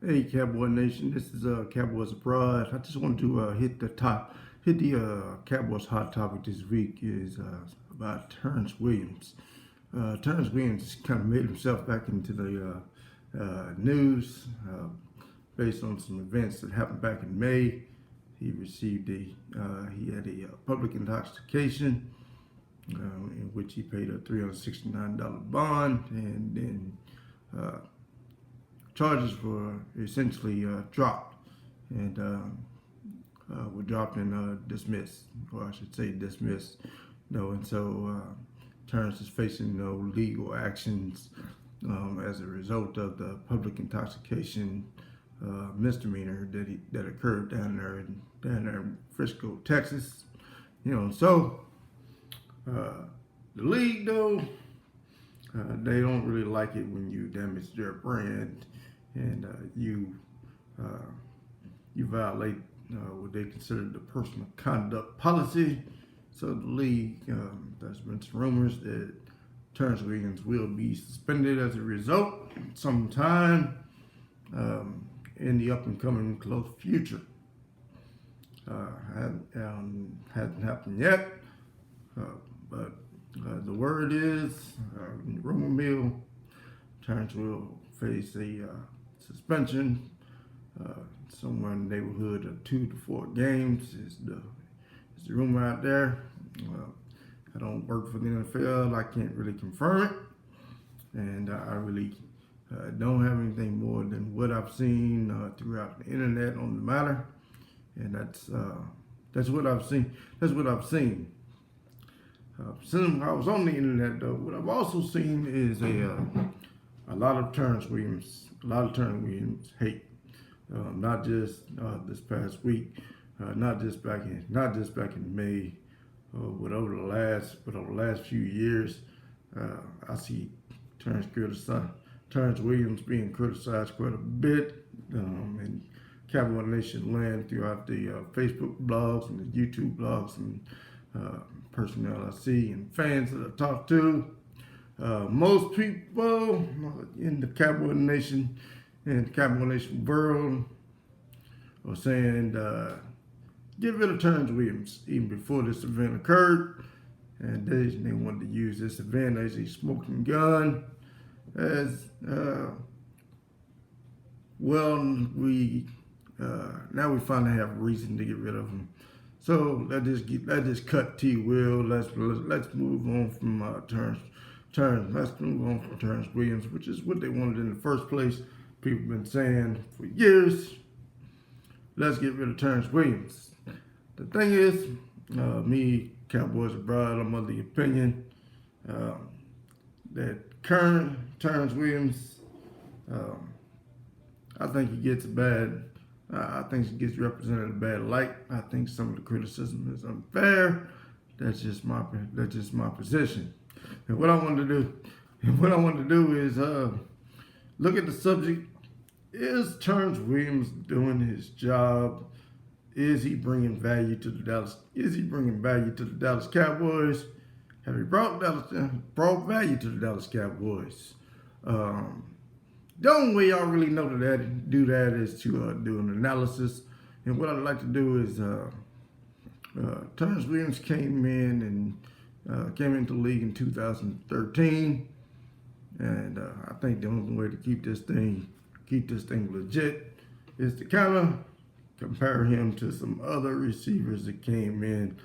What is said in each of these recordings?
Hey, Cowboy Nation, this is Cowboys Abroad. I just wanted to hit the Cowboys hot topic this week is about Terrance Williams. Terrance Williams kind of made himself back into the news based on some events that happened back in May. He had a public intoxication in which he paid a $369 bond, and then charges were essentially dropped and were dropped and dismissed, or I should say dismissed. And so Terrance is facing legal actions as a result of the public intoxication misdemeanor that occurred down there in Frisco, Texas. So the league though. They don't really like it when you damage their brand and you violate what they consider the personal conduct policy. So the league, there's been some rumors that Terrance Williams will be suspended as a result sometime in the up and coming close future. Hasn't happened yet, but the word is, in the rumor mill, Terrance will face a suspension somewhere in the neighborhood of 2 to 4 games. Is the rumor out there? I don't work for the NFL. I can't really confirm it, and I really don't have anything more than what I've seen throughout the internet on the matter, and that's what I've seen. That's what I've seen. Since I was on the internet, though, what I've also seen is a lot of Terrance Williams hate. Not just this past week, not just back in May, but over the last few years, I see Terrance Williams being criticized quite a bit in Cowboy Nation land throughout the Facebook blogs and the YouTube blogs and personnel I see and fans that I talk to. Most people in the Cowboy Nation and the Cowboy Nation world are saying get rid of Terrance Williams even before this event occurred, and they wanted to use this event as a smoking gun. As we now we finally have a reason to get rid of him. So let's just cut T. Will. Let's move on from Let's move on from Terrance Williams, which is what they wanted in the first place. People have been saying for years. Let's get rid of Terrance Williams. The thing is, me, Cowboys Abroad, I'm of the opinion that current Terrance Williams, I think he gets bad. I think he gets represented in a bad light. I think some of the criticism is unfair. That's just my position. And what I want to do is look at the subject. Is Terrance Williams doing his job? Is he bringing value to the Dallas Cowboys? Have he brought value to the Dallas Cowboys? The only way y'all really know do that is to do an analysis. And what I'd like to do is Terrance Williams came into the league in 2013, and I think the only way to keep this thing legit is to kind of compare him to some other receivers that came in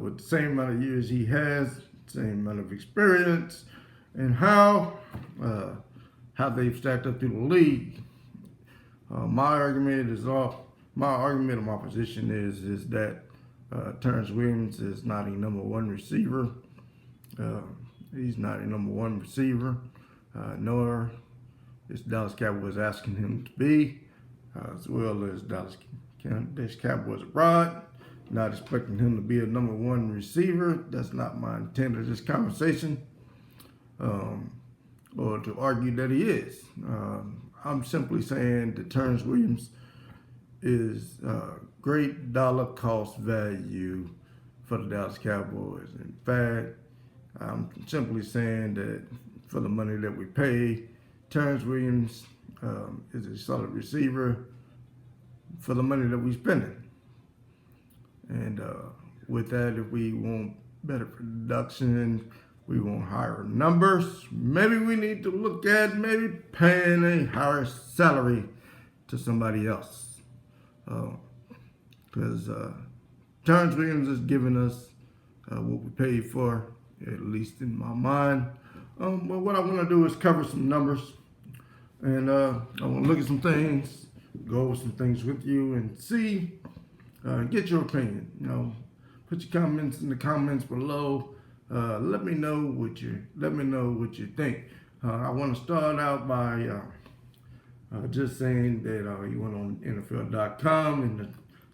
with the same amount of years he has, same amount of experience, and how they've stacked up through the league. My argument or my position is that Terrance Williams is not a number one receiver. He's not a number one receiver, nor is Dallas Cowboys asking him to be, as well as Dallas Cowboys Abroad. Not expecting him to be a number one receiver. That's not my intent of this conversation. Or to argue that he is. I'm simply saying that Terrance Williams is great dollar cost value for the Dallas Cowboys. In fact, I'm simply saying that for the money that we pay, Terrance Williams is a solid receiver for the money that we're spending. And with that, if we want better production, we want higher numbers, maybe we need to look at maybe paying a higher salary to somebody else. Because Terrance Williams is giving us what we paid for, at least in my mind. But what I want to do is cover some numbers, and I want to look at some things, go over some things with you, and see, get your opinion. Put your comments in the comments below. Let me know what you think. I want to start out by just saying that you went on NFL.com in the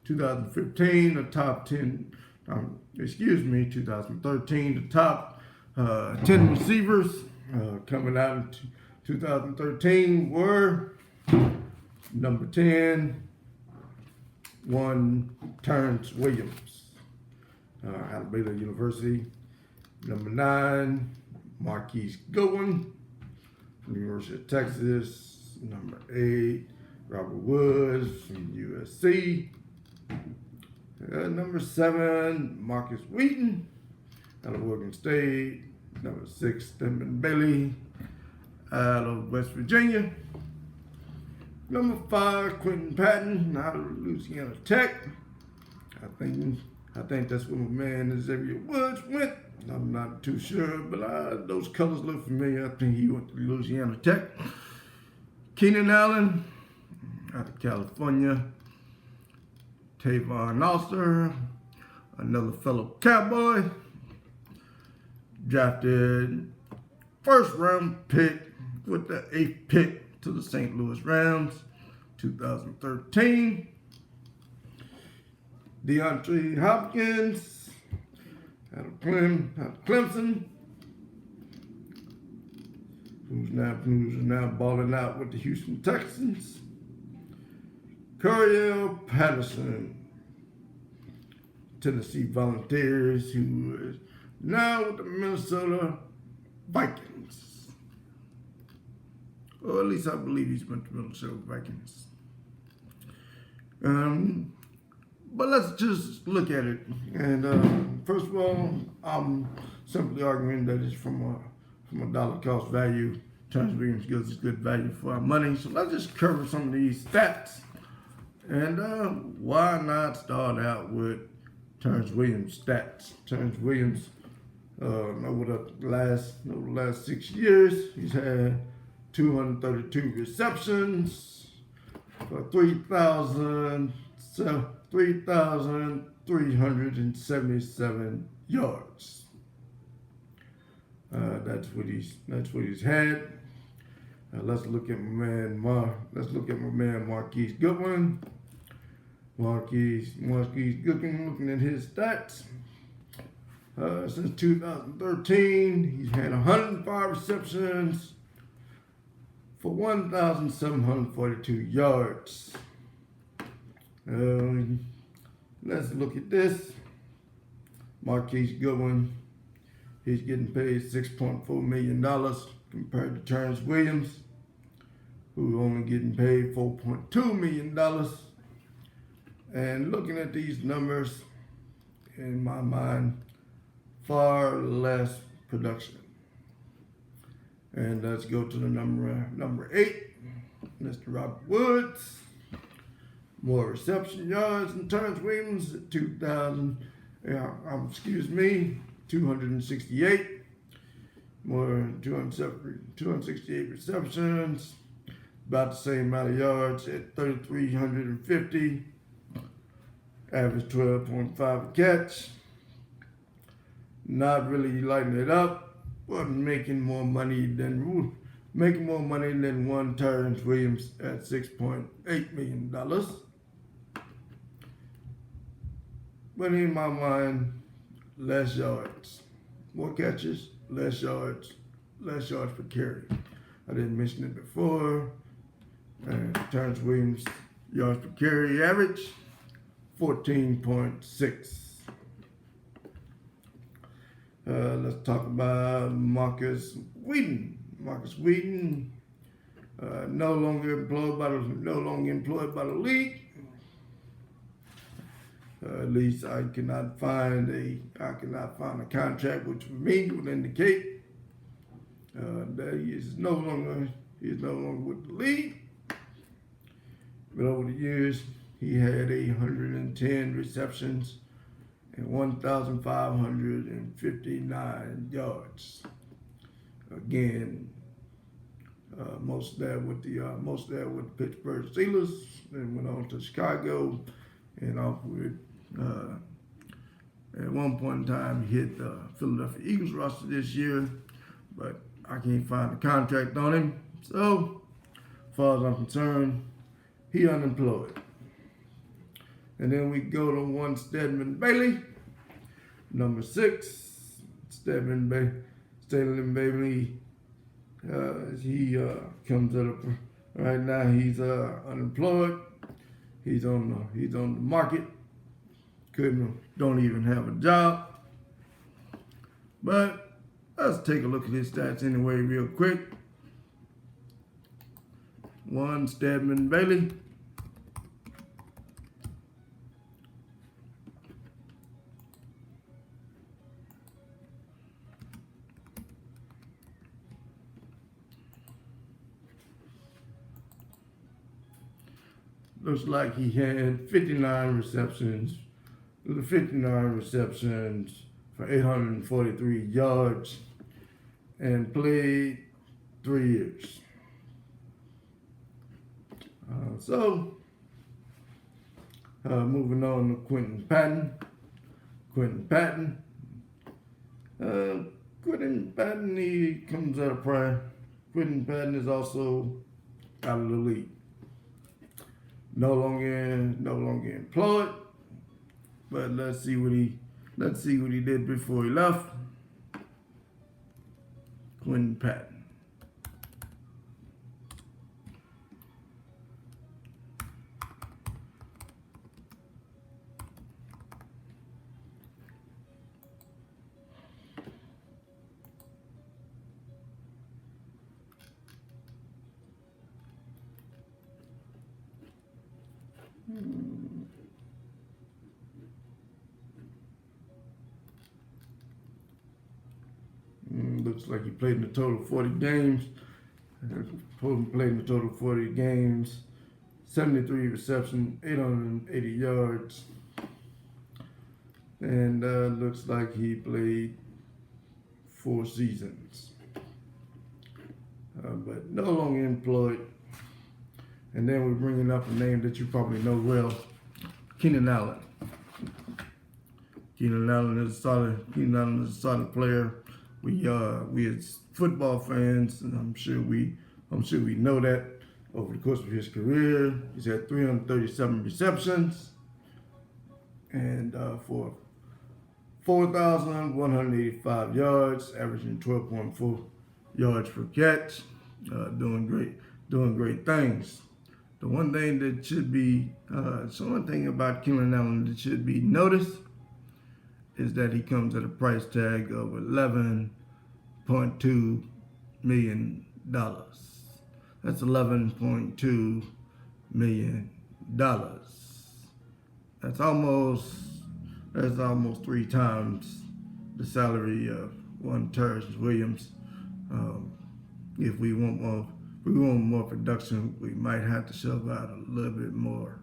2015, the top 10, 2013, the top 10 receivers coming out in 2013 were number 10, Terrance Williams, out of Baylor University. Number 9, Marquise Goodwin from the University of Texas. Number 8, Robert Woods from USC. Number 7, Marcus Wheaton out of Oregon State. Number 6, Stephen Bailey out of West Virginia. Number 5, Quentin Patton out of Louisiana Tech. I think that's where my man Xavier Woods went. I'm not too sure, but those colors look familiar. I think he went to Louisiana Tech. Keenan Allen out of California. Tavon Austin, another fellow Cowboy, drafted first round pick with the 8th pick to the St. Louis Rams, 2013. DeAndre Hopkins out of Clemson, who's now balling out with the Houston Texans. Coriel Patterson, Tennessee Volunteers, who is now with the Minnesota Vikings. Or at least I believe he's with the Minnesota Vikings. But let's just look at it. And first of all, I'm simply arguing that it's from a dollar cost value. Terrance Williams gives us good value for our money. So let's just cover some of these stats. And why not start out with Terrance Williams stats? Terrance Williams, over the last 6 years, he's had 232 receptions for 3,377 yards. That's what he's had. Let's look at my man Marquise Goodwin. Marquise Goodwin, looking at his stats. Since 2013, he's had 105 receptions for 1,742 yards. Let's look at this. Marquise Goodwin, he's getting paid $6.4 million compared to Terrance Williams, who's only getting paid $4.2 million. And looking at these numbers, in my mind, far less production. And let's go to the number 8, Mr. Robert Woods. More reception yards than Terrance Williams at 268. More 268 receptions, about the same amount of yards at 3,350. Average 12.5 a catch. Not really lighting it up, but making more money than one Terrance Williams at $6.8 million. But in my mind, less yards, more catches, less yards per carry. I didn't mention it before. Terrance Williams yards per carry average 14.6. Let's talk about Marcus Wheaton. Marcus Wheaton, No longer employed by the league. At least I cannot find a contract which for me would indicate that he is no longer with the league. But over the years, he had 110 receptions and 1,559 yards. Again, most there with the Pittsburgh Steelers, then went on to Chicago, and off with. At one point in time, he hit the Philadelphia Eagles roster this year, but I can't find a contract on him. So, as far as I'm concerned, he unemployed. And then we go to one Stedman Bailey, number 6. Stedman Bailey. He comes up right now. He's unemployed. He's on the market. Don't even have a job. But let's take a look at his stats anyway real quick. One Stedman Bailey. Looks like he had 59 receptions for 843 yards and played 3 years. Moving on to Quentin Patton, he comes out of prime. Quentin Patton is also out of the league. No longer employed. But let's see what he did before he left. Quentin Patton. Looks like he played in a total of 40 games. Played in a total of 40 games, 73 receptions, 880 yards. And looks like he played 4 seasons. But no longer employed. And then we're bringing up a name that you probably know well, Keenan Allen. Keenan Allen is a solid player. We as football fans, and I'm sure we know that over the course of his career, he's had 337 receptions and for 4,185 yards, averaging 12.4 yards per catch. Doing great things. The one thing that should be, one thing about Keenan Allen that should be noticed is that he comes at a price tag of $11.2 million. That's $11.2 million. That's almost 3 times the salary of one Terrance Williams. If we want more production, we might have to shove out a little bit more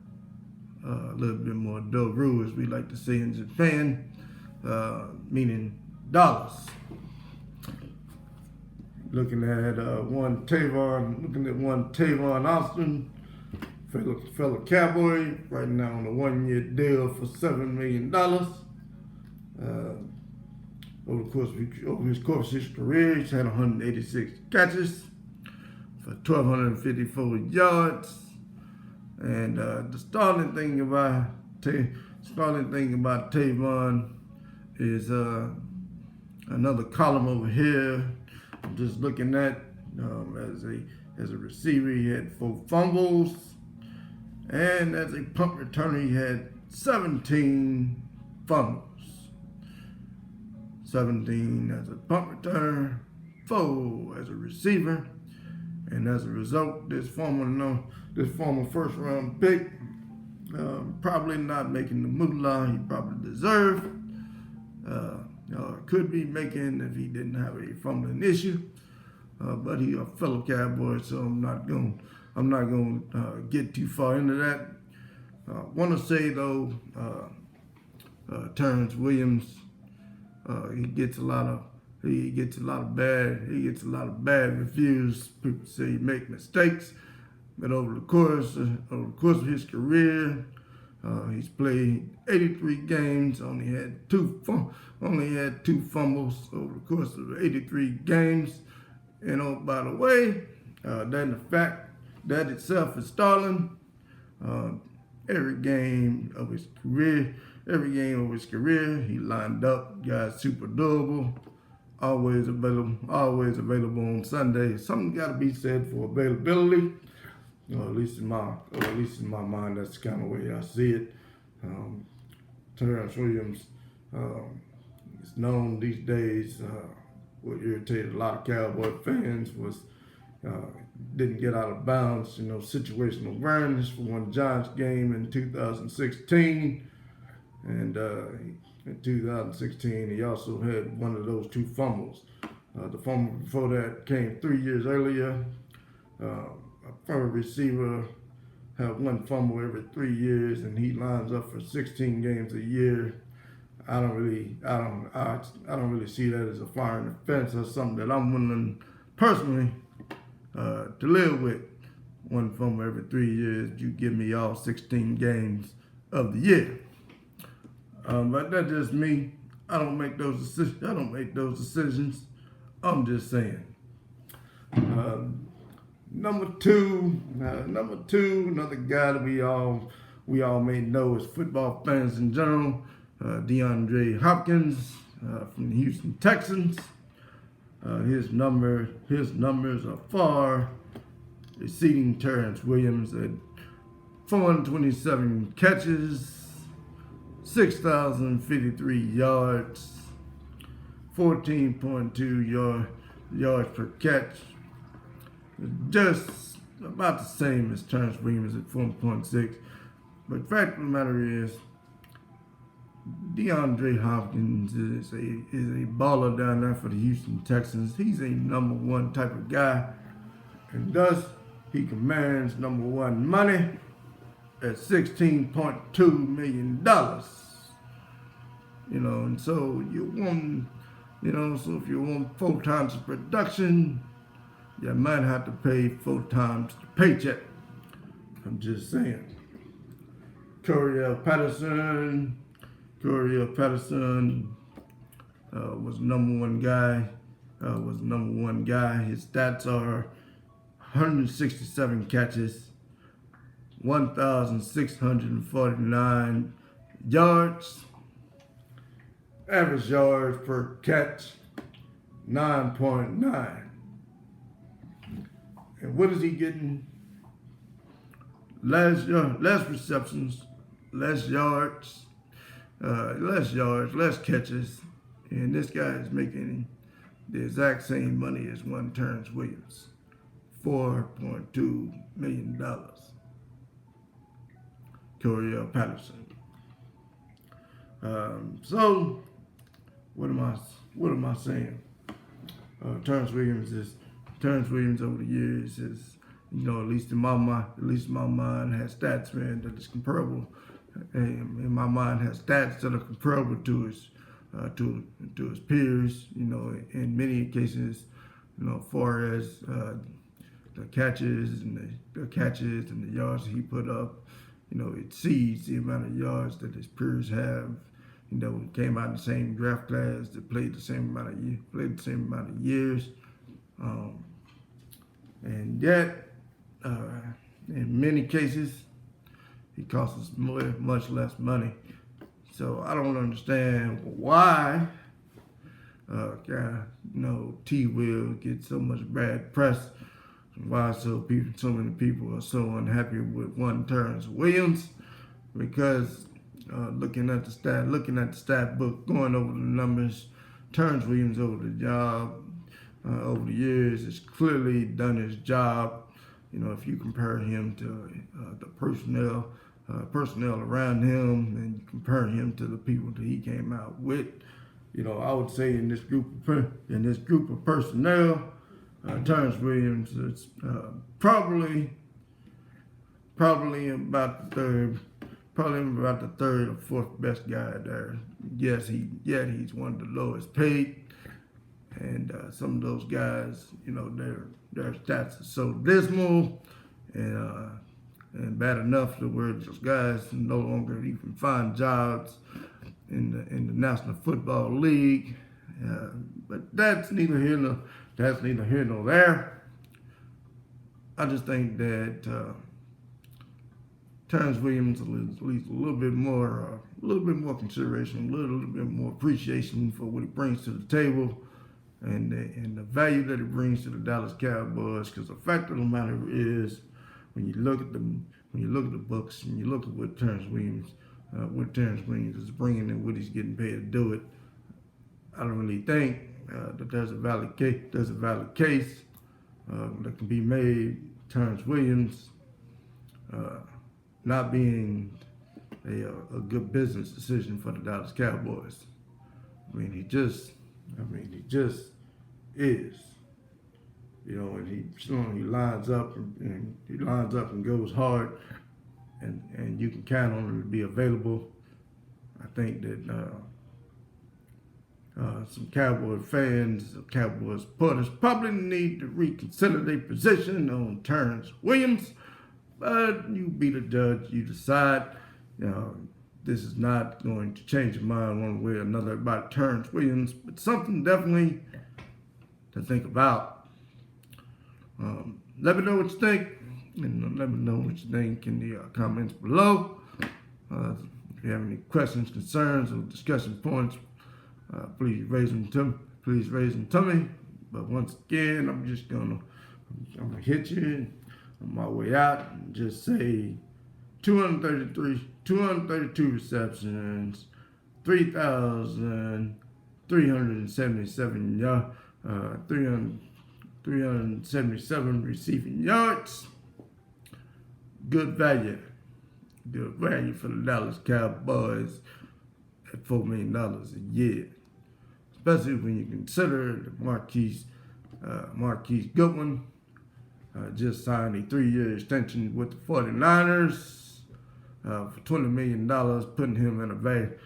dough, as we like to say in Japan. Meaning dollars. Looking at one Tavon Austin, fellow Cowboy, right now on a 1-year deal for $7 million. Over his course of his career, he's had 186 catches for 1,254 yards. And the starting thing about Tavon is another column over here. I'm just looking at as a receiver, he had 4 fumbles, and as a punt returner, he had 17 fumbles. 17 as a punt returner, 4 as a receiver, And as a result, this former first round pick probably not making the moolah he probably deserved. Could be making if he didn't have a fumbling issue. But he a fellow Cowboy, so I'm not going to get too far into that. Want to say though, Terrance Williams, he gets a lot of bad reviews. People say he make mistakes, but over the course of his career, he's played 83 games. Only had two fumbles over the course of 83 games. And oh, by the way, that itself is stalling. Every game of his career, he lined up, got super durable, always available on Sunday. Something got to be said for availability. At least in my mind, that's the kind of way I see it. Terrance Williams is known these days. What irritated a lot of Cowboy fans was didn't get out of bounds. Situational awareness for one Giants game in 2016, and in 2016 he also had one of those two fumbles. The fumble before that came 3 years earlier. A third receiver have one fumble every 3 years, and he lines up for 16 games a year. I don't really see that as a firing offense or something that I'm willing personally to live with. One fumble every 3 years. You give me all 16 games of the year. But that's just me. I don't make those decisions. I'm just saying. Number two, another guy that we all may know as football fans in general, DeAndre Hopkins from the Houston Texans. His numbers are far exceeding Terrance Williams at 427 catches, 6,053 yards, 14.2 yards per catch. Just about the same as Terrance Williams at 4.6. But the fact of the matter is, DeAndre Hopkins is a baller down there for the Houston Texans. He's a number one type of guy, and thus he commands number one money at $16.2 million. And so so if you want 4 times the production, you might have to pay 4 times the paycheck. I'm just saying. Cordell Patterson was number one guy. His stats are 167 catches, 1,649 yards, average yards per catch, 9.9. And what is he getting? Less receptions, less yards, less catches, and this guy is making the exact same money as one Terrance Williams, $4.2 million. Cordell Patterson. So, what am I saying? Terrance Williams over the years is, at least in my mind, has stats, man, that is comparable. In my mind, has stats that are comparable to his peers. In many cases, as far as the catches and the yards he put up, exceeds the amount of yards that his peers have. Came out in the same draft class, that played the same amount of years, and yet, in many cases, he costs us much less money. So I don't understand why, T. Will gets so much bad press. Why so many people are so unhappy with one Terrance Williams? Because looking at the stat book, going over the numbers, Terrance Williams over the job. over the years has clearly done his job. You know, if you compare him to the personnel around him, and you compare him to the people that he came out with, you know, I would say in this group of personnel, Terrance Williams is probably about the third or fourth best guy there. Yes, he's one of the lowest paid, and some of those guys, you know, their stats are so dismal and bad enough to where those guys no longer even find jobs in the National Football League. But that's neither here nor there. I just think that Terrance Williams needs a little bit more consideration, a little bit more appreciation for what he brings to the table, and the value that he brings to the Dallas Cowboys. Because the fact of the matter is, when you look at the books and you look at what Terrance Williams is bringing and what he's getting paid to do it, I don't really think that there's a valid case that can be made. Terrance Williams not being a good business decision for the Dallas Cowboys. I mean, he just is. You know, and he lines up and goes hard, and you can count on him to be available. I think that some Cowboy fans, Cowboy supporters probably need to reconsider their position on Terrance Williams. But you be the judge, you decide. You know, this is not going to change your mind one way or another about Terrance Williams, but something definitely to think about. Let me know what you think, and let me know what you think in the comments below. If you have any questions, concerns, or discussion points, please raise them to me. But once again, I'm gonna hit you on my way out and just say 232 receptions, 377 receiving yards. Good value for the Dallas Cowboys at $4 million a year, especially when you consider that Marquise Goodwin just signed a 3-year extension with the 49ers for $20 million, putting him in a value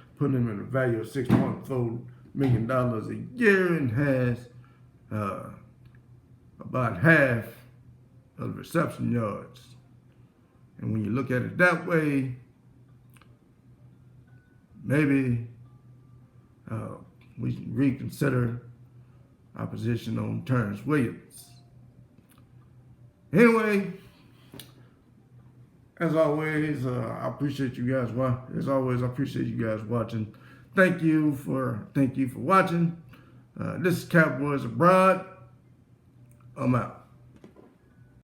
of $6.4 million a year, and has about half of the reception yards. And when you look at it that way, maybe we should reconsider our position on Terrance Williams. Anyway, as always, I appreciate you guys. As always, I appreciate you guys watching. Thank you for watching. This is Cowboys Abroad. I'm out.